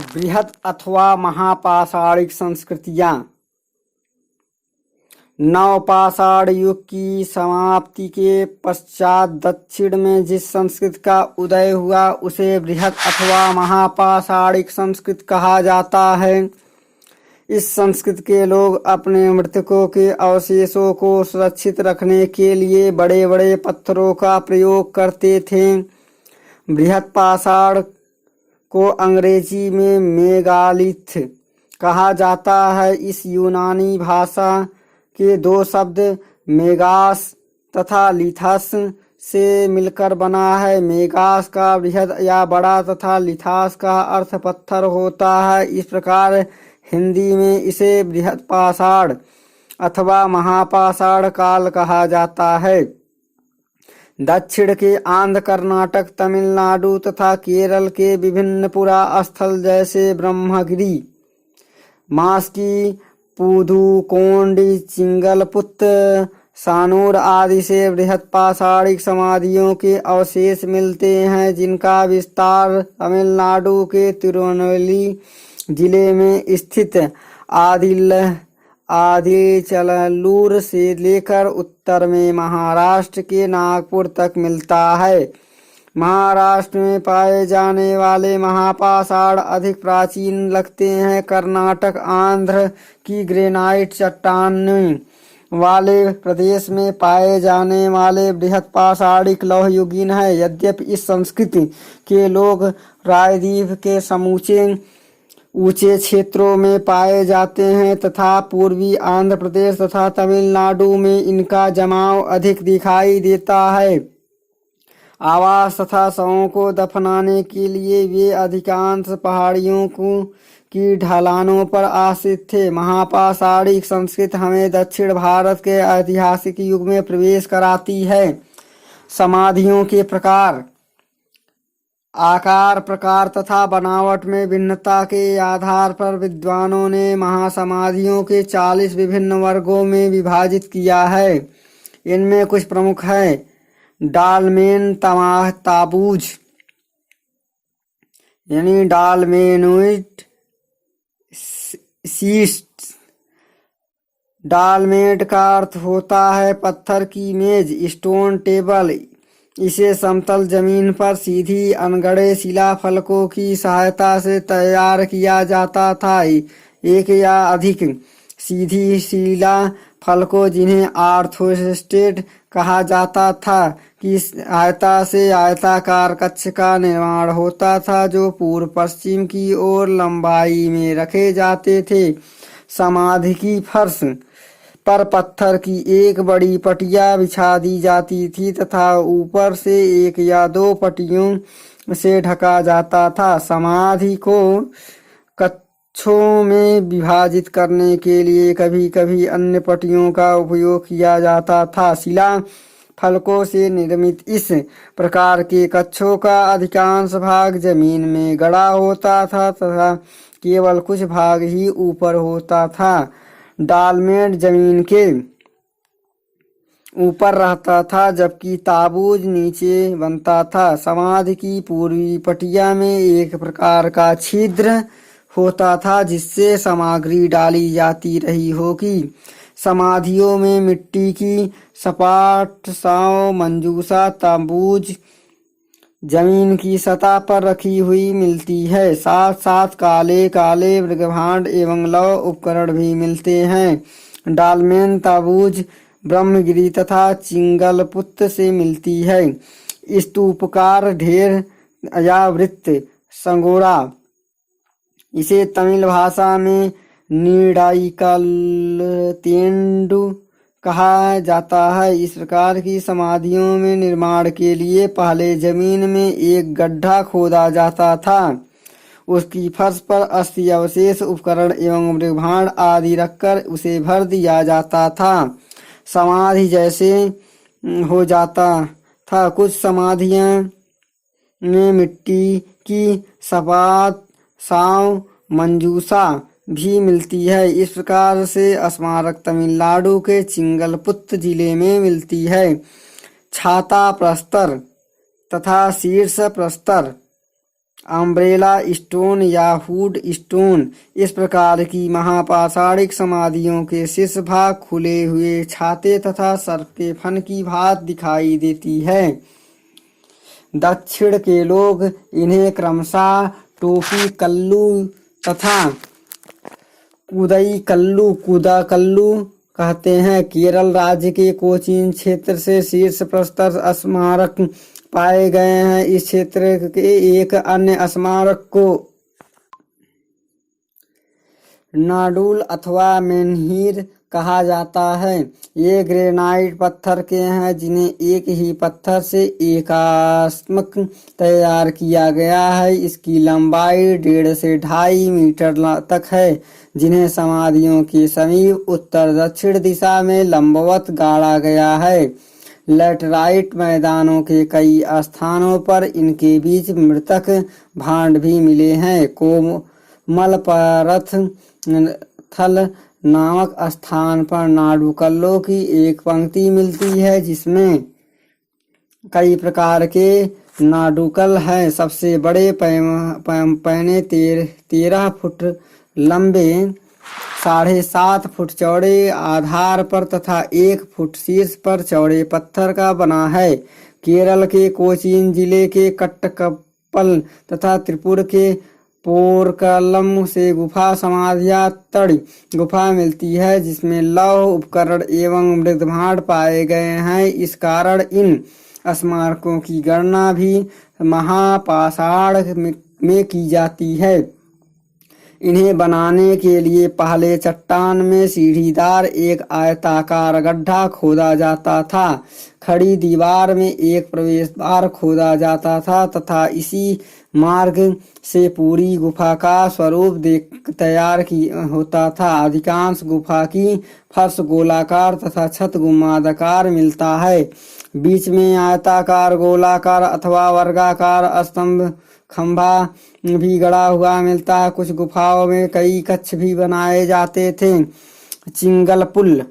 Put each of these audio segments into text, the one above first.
बृहत अथवा महापाषाणिक संस्कृतियां नवपाषाण युग की समाप्ति के पश्चात दक्षिण में जिस संस्कृति का उदय हुआ उसे बृहत अथवा महापाषाणिक संस्कृति कहा जाता है। इस संस्कृति के लोग अपने मृतकों के अवशेषों को सुरक्षित रखने के लिए बड़े बड़े पत्थरों का प्रयोग करते थे। बृहत पाषाण को अंग्रेजी में मेगालिथ कहा जाता है। इस यूनानी भाषा के दो शब्द मेगास तथा लिथस से मिलकर बना है। मेगास का बृहद या बड़ा तथा लिथास का अर्थ पत्थर होता है। इस प्रकार हिंदी में इसे बृहत पाषाण अथवा महापाषाण काल कहा जाता है। दक्षिण के आंध्र, कर्नाटक, तमिलनाडु तथा केरल के विभिन्न पुरास्थल जैसे ब्रह्मगिरी, मास्की, पुदुकोंडी, चिंगलपुत्र, सानूर आदि से बृहत पाषाणिक समाधियों के अवशेष मिलते हैं, जिनका विस्तार तमिलनाडु के तिरुनेलवेली जिले में स्थित आदिचलूर से लेकर उत्तर में महाराष्ट्र के नागपुर तक मिलता है। महाराष्ट्र में पाए जाने वाले महापाषाण अधिक प्राचीन लगते हैं। कर्नाटक, आंध्र की ग्रेनाइट चट्टानें वाले प्रदेश में पाए जाने वाले बृहत पाषाणिक लौह युगीन है। यद्यपि इस संस्कृति के लोग प्रायद्वीप के समूचे ऊंचे क्षेत्रों में पाए जाते हैं तथा पूर्वी आंध्र प्रदेश तथा तमिलनाडु में इनका जमाव अधिक दिखाई देता है। आवास तथा शवों को दफनाने के लिए वे अधिकांश पहाड़ियों की ढलानों पर आश्रित थे। महापाषाणिक संस्कृति हमें दक्षिण भारत के ऐतिहासिक युग में प्रवेश कराती है। समाधियों के प्रकार, आकार, प्रकार तथा बनावट में भिन्नता के आधार पर विद्वानों ने महासमाधियों के 40 विभिन्न वर्गों में विभाजित किया है। इनमें कुछ प्रमुख हैं: डालमेन ताबूज यानी डालमेनोइड शीस्ट। डालमेट का अर्थ होता है पत्थर की मेज, स्टोन टेबल। इसे समतल जमीन पर सीधी अनगढ़े शिला फलकों की सहायता से तैयार किया जाता था। एक या अधिक सीधी शिला फलकों, जिन्हें आर्थोस्टेट कहा जाता था, की सहायता से आयताकार कक्ष का निर्माण होता था, जो पूर्व पश्चिम की ओर लंबाई में रखे जाते थे। समाधि की फर्श पर पत्थर की एक बड़ी पटिया बिछा दी जाती थी तथा ऊपर से एक या दो पटियों से ढका जाता था। समाधि को कक्षों में विभाजित करने के लिए कभी कभी अन्य पटियों का उपयोग किया जाता था। शिला फलकों से निर्मित इस प्रकार के कक्षों का अधिकांश भाग जमीन में गड़ा होता था तथा केवल कुछ भाग ही ऊपर होता था। डालमेट जमीन के ऊपर रहता था जबकि ताबूज नीचे बनता था। समाधि की पूर्वी पटिया में एक प्रकार का छिद्र होता था जिससे सामग्री डाली जाती रही होगी। समाधियों में मिट्टी की सपाट साँव मंजूषा ताबूज जमीन की सतह पर रखी हुई मिलती है। साथ साथ काले काले मृगभांड एवं लौह उपकरण भी मिलते हैं। डालमेन ताबूज ब्रह्मगिरी तथा चिंगलपुत्र से मिलती है। स्तूपकार ढेर या वृत्त संगोरा, इसे तमिल भाषा में नीडाइकल तेंडु कहा जाता है। इस प्रकार की समाधियों में निर्माण के लिए पहले जमीन में एक गड्ढा खोदा जाता था। उसकी फर्श पर अस्थि अवशेष, उपकरण एवं मृगभांड आदि रखकर उसे भर दिया जाता था। समाधि जैसे हो जाता था। कुछ समाधियां में मिट्टी की सपाट साँव मंजूषा भी मिलती है। इस प्रकार से स्मारक तमिलनाडु के चिंगलपुत्र जिले में मिलती है। छाता प्रस्तर तथा शीर्ष प्रस्तर अम्ब्रेला स्टोन या हुड स्टोन। इस प्रकार की महापाषाणिक समाधियों के शीर्ष भाग खुले हुए छाते तथा सर्प के फन की भांति दिखाई देती है। दक्षिण के लोग इन्हें क्रमशः टोपी कल्लू तथा कुदा कल्लू कहते हैं। केरल राज्य के कोचीन क्षेत्र से शीर्ष प्रस्तर स्मारक पाए गए हैं। इस क्षेत्र के एक अन्य स्मारक को नाडूल अथवा मेन्हीर कहा जाता है। ये ग्रेनाइट पत्थर के हैं जिन्हें एक ही पत्थर से एकात्मक तैयार किया गया है। इसकी लंबाई 1.5 से 2.5 मीटर तक है, जिन्हें समाधियों के समीप उत्तर दक्षिण दिशा में लंबवत गाड़ा गया है। लैटराइट मैदानों के कई स्थानों पर इनके बीच मृतक भांड भी मिले हैं। कोमलपरथ थल नामक स्थान पर नाडुकल्लों की एक पंक्ति मिलती है जिसमें कई प्रकार के नाडुकल हैं। सबसे बड़े पैने 13 फुट लंबे, 7.5 फुट चौड़े आधार पर तथा 1 फुट शीर्ष पर चौड़े पत्थर का बना है। केरल के कोचीन जिले के कट्टकप्पल तथा त्रिपुर के पोरकलम से गुफा समाधियां तड़ी गुफा मिलती है जिसमें लौह उपकरण एवं मृदभांड पाए गए हैं। इस कारण इन स्मारकों की गणना भी महापाषाण में की जाती है। इन्हें बनाने के लिए पहले चट्टान में सीढ़ीदार एक आयताकार गड्ढा खोदा जाता था। खड़ी दीवार में एक प्रवेश द्वार खोदा जाता था तथा इसी मार्ग से पूरी गुफा का स्वरूप तैयार होता था। अधिकांश गुफा की फर्श गोलाकार तथा छत गुम्बदाकार मिलता है। बीच में आयताकार, गोलाकार अथवा वर्गाकार स्तंभ खंभा भी गड़ा हुआ मिलता है। कुछ गुफाओं में कई कक्ष भी बनाए जाते थे। चिंगलपुल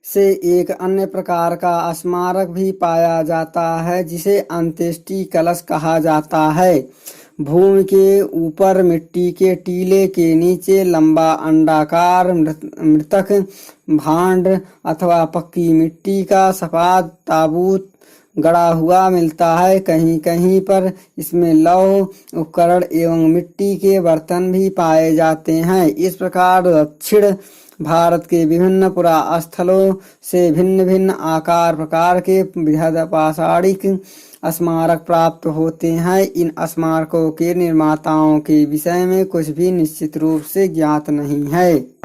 से एक अन्य प्रकार का स्मारक भी पाया जाता है जिसे अंत्येष्टि कलश कहा जाता है। भूमि के ऊपर मिट्टी के टीले के नीचे लंबा अंडाकार मृतक भांड अथवा पक्की मिट्टी का सफेद ताबूत गड़ा हुआ मिलता है। कहीं कहीं पर इसमें लौह उपकरण एवं मिट्टी के बर्तन भी पाए जाते हैं। इस प्रकार दक्षिण भारत के विभिन्न पुरास्थलों से भिन्न भिन्न आकार प्रकार के बृहद पाषाणिक स्मारक प्राप्त होते हैं। इन स्मारकों के निर्माताओं के विषय में कुछ भी निश्चित रूप से ज्ञात नहीं है।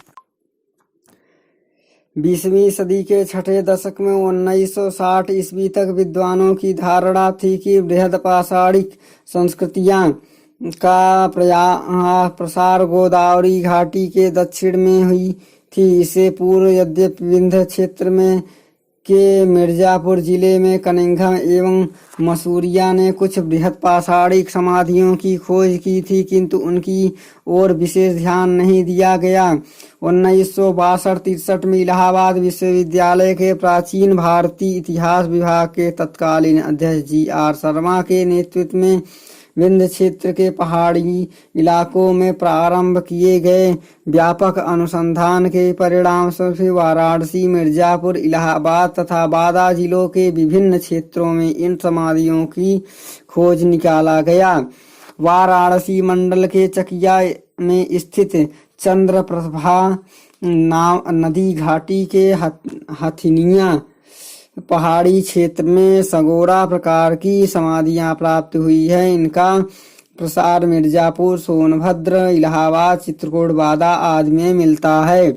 20वीं सदी के छठे दशक में 1960 ईस्वी तक विद्वानों की धारणा थी कि बृहद पाषाणिक संस्कृतियां का प्रसार गोदावरी घाटी के दक्षिण में हुई थी। इससे पूर्व यद्यपि विंध्य क्षेत्र में के मिर्जापुर जिले में कनिंघम एवं मसूरिया ने कुछ बृहद पाषाणिक समाधियों की खोज की थी, किंतु उनकी ओर विशेष ध्यान नहीं दिया गया। 1962-63 में इलाहाबाद विश्वविद्यालय के प्राचीन भारतीय इतिहास विभाग के तत्कालीन अध्यक्ष GR शर्मा के नेतृत्व में विंध्य क्षेत्र के पहाड़ी इलाकों में प्रारंभ किए गए व्यापक अनुसंधान के परिणाम स्वरूप वाराणसी, मिर्जापुर, इलाहाबाद तथा बादा जिलों के विभिन्न क्षेत्रों में इन समाधियों की खोज निकाला गया। वाराणसी मंडल के चकिया में स्थित चंद्रप्रभा नदी घाटी के हथिनिया पहाड़ी क्षेत्र में सगोरा प्रकार की समाधियां प्राप्त हुई है। इनका प्रसार मिर्जापुर, सोनभद्र, इलाहाबाद, चित्रकूट, बादा आदि में मिलता है।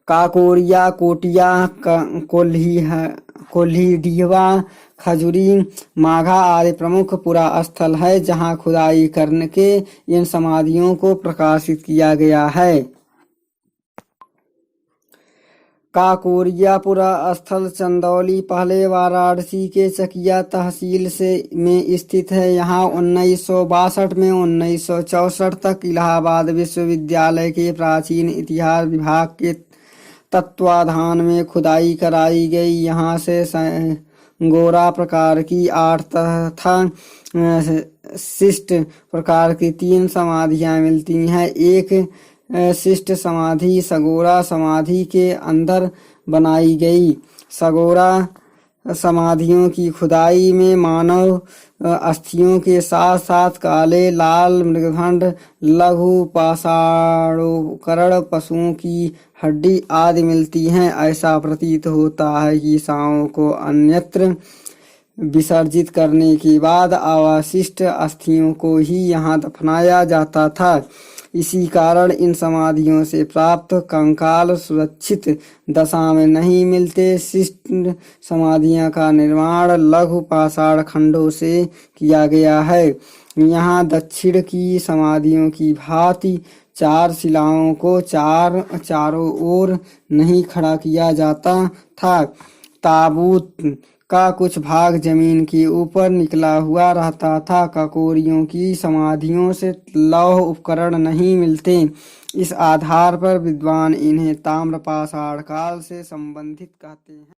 काकोरिया, कोटिया, कोल्हीडीहवा, खजुरी, माघा आदि प्रमुख पुरास्थल है जहां खुदाई करके इन समाधियों को प्रकाशित किया गया है। काकोरिया पुरास्थल चंदौली पहले वाराणसी के चकिया तहसील में स्थित है। यहाँ 1962 में 1964 तक इलाहाबाद विश्वविद्यालय के प्राचीन इतिहास विभाग के तत्वाधान में खुदाई कराई गई। यहाँ से गोरा प्रकार की 8 तथा शिष्ट प्रकार की 3 समाधियां मिलती हैं। एक शिष्ट समाधि सगोरा समाधि के अंदर बनाई गई। सगोरा समाधियों की खुदाई में मानव अस्थियों के साथ साथ काले, लाल मृगखंड, लघु पाषाणोकरण, पशुओं की हड्डी आदि मिलती हैं। ऐसा प्रतीत होता है कि शवों को अन्यत्र विसर्जित करने के बाद अवशिष्ट अस्थियों को ही यहाँ दफनाया जाता था। इसी कारण इन समाधियों से प्राप्त कंकाल सुरक्षित दशा में नहीं मिलते। शिष्ट समाधियों का निर्माण लघु पाषाण खंडों से किया गया है। यहाँ दक्षिण की समाधियों की भांति 4 शिलाओं को चारों ओर नहीं खड़ा किया जाता था। ताबूत का कुछ भाग जमीन के ऊपर निकला हुआ रहता था। ककोरियों की समाधियों से लौह उपकरण नहीं मिलते। इस आधार पर विद्वान इन्हें ताम्र पाषाण काल से संबंधित कहते हैं।